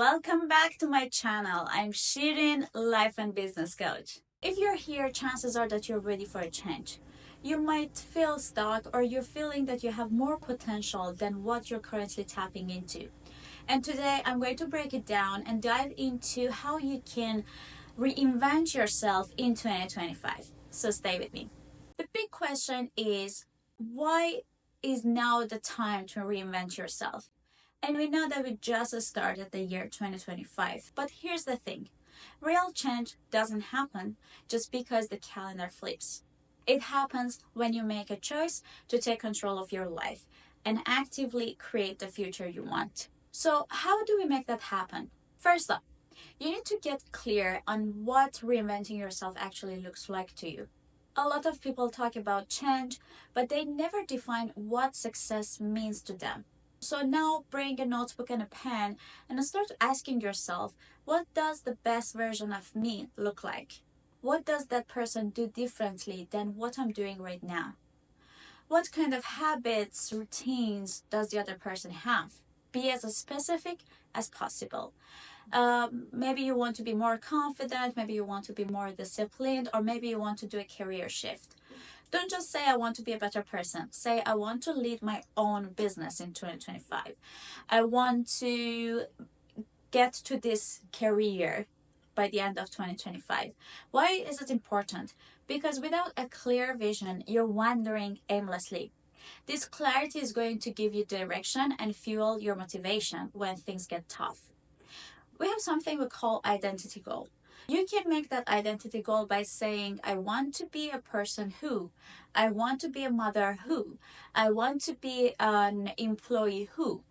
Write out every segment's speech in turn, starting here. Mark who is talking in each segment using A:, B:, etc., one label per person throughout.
A: Welcome back to my channel. I'm Shirin, life and business coach. If you're here, chances are that you're ready for a change. You might feel stuck or you're feeling that you have more potential than what you're currently tapping into. And today I'm going to break it down and dive into how you can reinvent yourself in 2025. So stay with me. The big question is, why is now the time to reinvent yourself? And we know that we just started the year 2025. But here's the thing, real change doesn't happen just because the calendar flips. It happens when you make a choice to take control of your life and actively create the future you want. So, how do we make that happen? First up, you need to get clear on what reinventing yourself actually looks like to you. A lot of people talk about change, but they never define what success means to them. So now bring a notebook and a pen and start asking yourself, what does the best version of me look like? What does that person do differently than what I'm doing right now? What kind of habits, routines does the other person have? Be as specific as possible. Maybe you want to be more confident, maybe you want to be more disciplined, or maybe you want to do a career shift. Don't just say, I want to be a better person. Say, I want to lead my own business in 2025. I want to get to this career by the end of 2025. Why is it important? Because without a clear vision, you're wandering aimlessly. This clarity is going to give you direction and fuel your motivation when things get tough. We have something we call identity goal. You can make that identity goal by saying, I want to be a person who, I want to be a mother who, I want to be an employee who,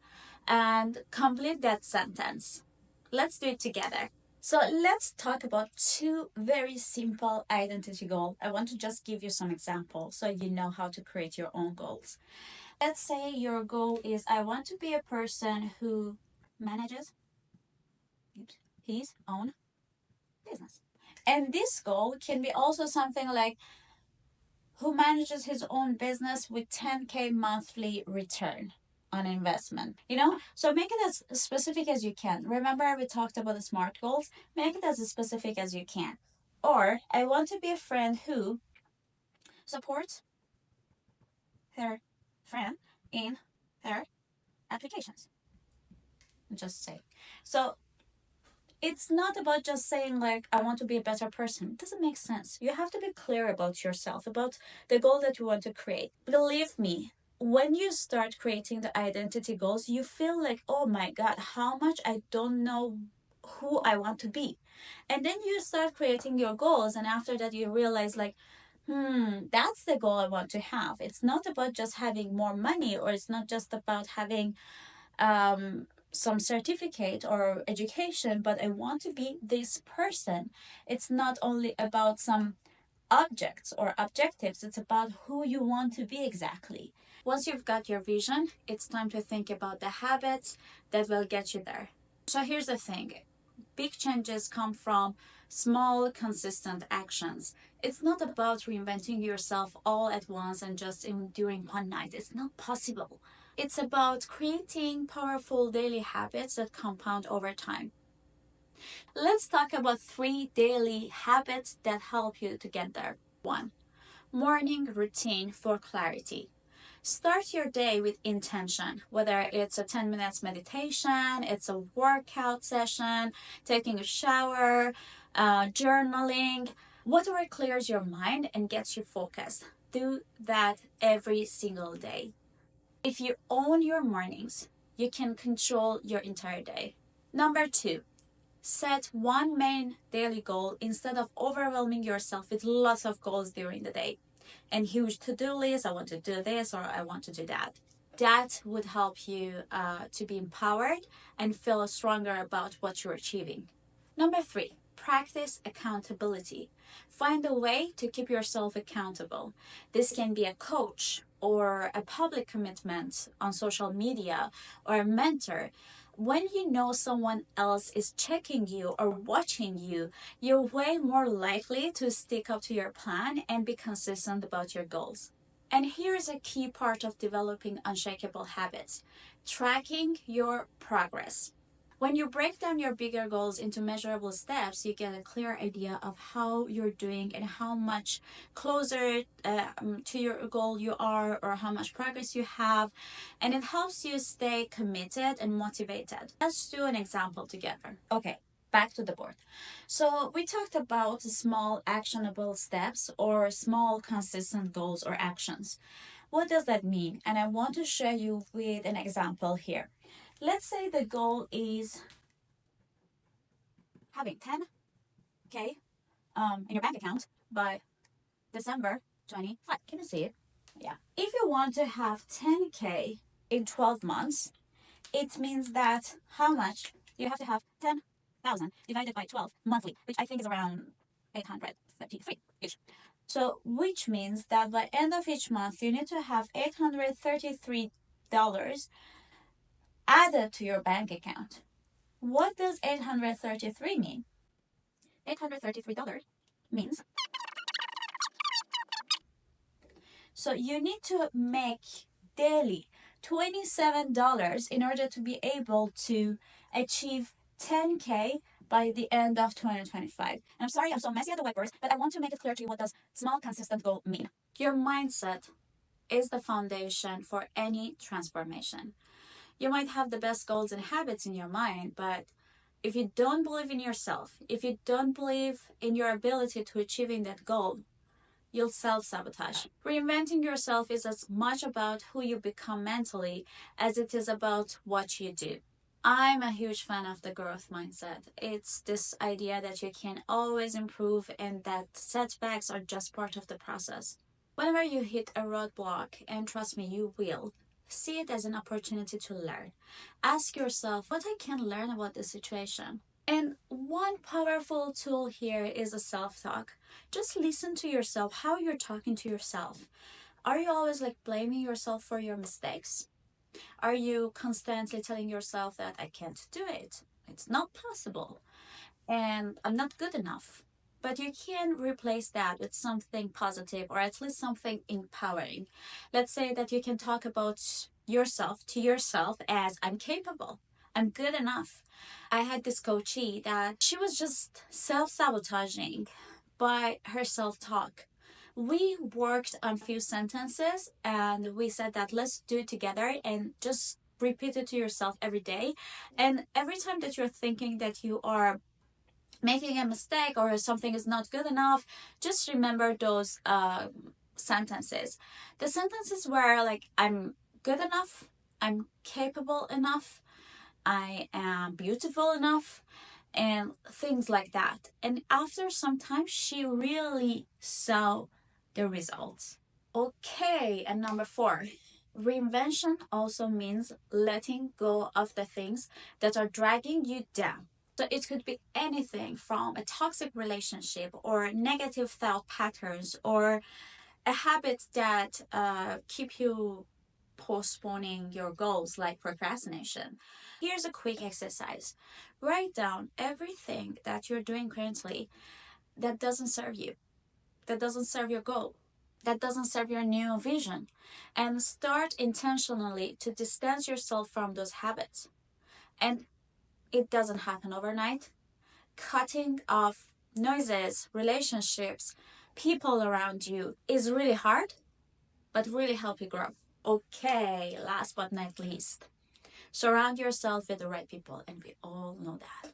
A: and complete that sentence. Let's do it together. So let's talk about two very simple identity goals. I want to just give you some examples so you know how to create your own goals. Let's say your goal is, I want to be a person who manages his own business. And this goal can be also something like, who manages his own business with 10K monthly return on investment. So make it as specific as you can. Remember, we talked about the SMART goals. Make it as specific as you can. Or, I want to be a friend who supports her friend in her applications. Just say. So it's not about just saying, like, I want to be a better person. It doesn't make sense. You have to be clear about yourself, about the goal that you want to create. Believe me, when you start creating the identity goals, you feel like, oh my God, how much I don't know who I want to be. And then you start creating your goals, and after that you realize, like, that's the goal I want to have. It's not about just having more money, or it's not just about having some certificate or education, but I want to be this person. It's not only about some objects or objectives, it's about who you want to be exactly. Once you've got your vision, it's time to think about the habits that will get you there. So here's the thing, big changes come from small, consistent actions. It's not about reinventing yourself all at once and just during one night. It's not possible. It's about creating powerful daily habits that compound over time. Let's talk about 3 daily habits that help you to get there. 1. Morning routine for clarity. Start your day with intention, whether it's a 10 minutes meditation, it's a workout session, taking a shower, journaling, whatever clears your mind and gets you focused. Do that every single day. If you own your mornings, you can control your entire day. Number 2, set one main daily goal instead of overwhelming yourself with lots of goals during the day and huge to-do lists. I want to do this or I want to do that. That would help you to be empowered and feel stronger about what you're achieving. Number 3, practice accountability. Find a way to keep yourself accountable. This can be a coach or a public commitment on social media or a mentor. When you know someone else is checking you or watching you, you're way more likely to stick up to your plan and be consistent about your goals. And here's a key part of developing unshakable habits: tracking your progress. When you break down your bigger goals into measurable steps, you get a clear idea of how you're doing and how much closer to your goal you are, or how much progress you have. And it helps you stay committed and motivated. Let's do an example together. Okay, back to the board. So we talked about small actionable steps or small consistent goals or actions. What does that mean? And I want to share you with an example here. Let's say the goal is having 10K in your bank account by December 25. Can you see it? Yeah. If you want to have 10K in 12 months, it means that how much you have to have 10,000 divided by 12 monthly, which I think is around 833-ish. So, which means that by end of each month, you need to have $833 added to your bank account. What does 833 mean? $833 means so you need to make daily $27 in order to be able to achieve 10K by the end of 2025. And I'm sorry I'm so messy at the wipers, but I want to make it clear to you what does small consistent goal mean. Your mindset is the foundation for any transformation. You might have the best goals and habits in your mind, but if you don't believe in yourself, if you don't believe in your ability to achieving that goal, you'll self-sabotage. Reinventing yourself is as much about who you become mentally as it is about what you do. I'm a huge fan of the growth mindset. It's this idea that you can always improve and that setbacks are just part of the process. Whenever you hit a roadblock, and trust me, you will, see it as an opportunity to learn. Ask yourself what I can learn about this situation. And one powerful tool here is a self-talk. Just listen to yourself, how you're talking to yourself. Are you always like blaming yourself for your mistakes? Are you constantly telling yourself that I can't do it? It's not possible. And I'm not good enough. But you can replace that with something positive or at least something empowering. Let's say that you can talk about yourself to yourself as I'm capable. I'm good enough. I had this coachee that she was just self-sabotaging by her self-talk. We worked on few sentences and we said that let's do it together and just repeat it to yourself every day. And every time that you're thinking that you are making a mistake or something is not good enough, just remember those sentences. The sentences were like, I'm good enough, I'm capable enough, I am beautiful enough, and things like that. And after some time, she really saw the results. Okay, and number 4. Reinvention also means letting go of the things that are dragging you down. So it could be anything from a toxic relationship or negative thought patterns or a habit that keep you postponing your goals like procrastination. Here's a quick exercise. Write down everything that you're doing currently that doesn't serve you, that doesn't serve your goal, that doesn't serve your new vision, and start intentionally to distance yourself from those habits. And it doesn't happen overnight. Cutting off noises, relationships, people around you is really hard, but really help you grow. Okay, last but not least, surround yourself with the right people, and we all know that.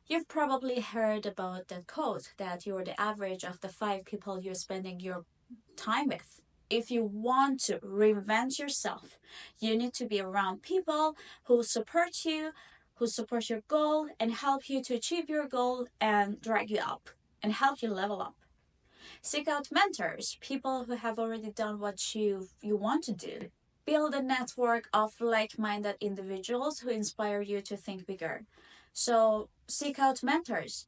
A: You've probably heard about that quote that you're the average of the 5 people you're spending your time with. If you want to reinvent yourself, you need to be around people who support you, who support your goal and help you to achieve your goal and drag you up and help you level up. Seek out mentors, people who have already done what you want to do. Build a network of like-minded individuals who inspire you to think bigger. So seek out mentors,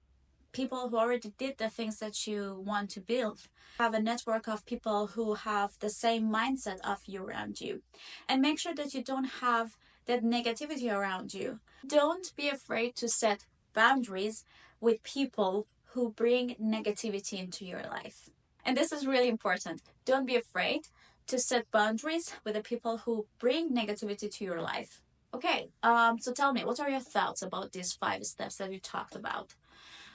A: people who already did the things that you want to build. Have a network of people who have the same mindset of you around you. And make sure that you don't have that negativity around you. Don't be afraid to set boundaries with people who bring negativity into your life. And this is really important. Don't be afraid to set boundaries with the people who bring negativity to your life. Okay, so tell me, what are your thoughts about these 5 steps that we talked about?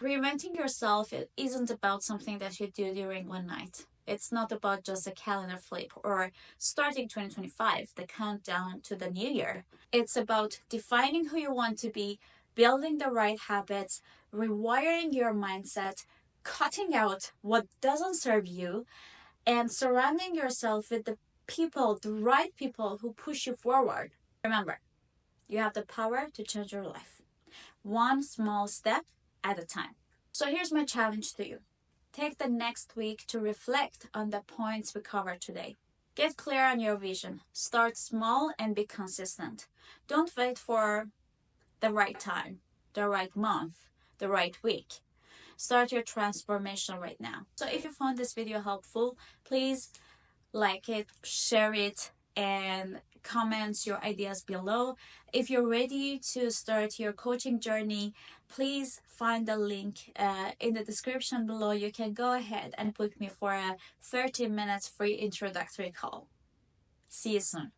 A: Reinventing yourself isn't about something that you do during one night. It's not about just a calendar flip or starting 2025, the countdown to the new year. It's about defining who you want to be, building the right habits, rewiring your mindset, cutting out what doesn't serve you, and surrounding yourself with the right people who push you forward. Remember, you have the power to change your life, one small step at a time. So here's my challenge to you. Take the next week to reflect on the points we covered today. Get clear on your vision. Start small and be consistent. Don't wait for the right time, the right month, the right week. Start your transformation right now. So if you found this video helpful, please like it, share it, and comment your ideas below. If you're ready to start your coaching journey, please find the link in the description below. You can go ahead and book me for a 30 minutes free introductory call. See you soon.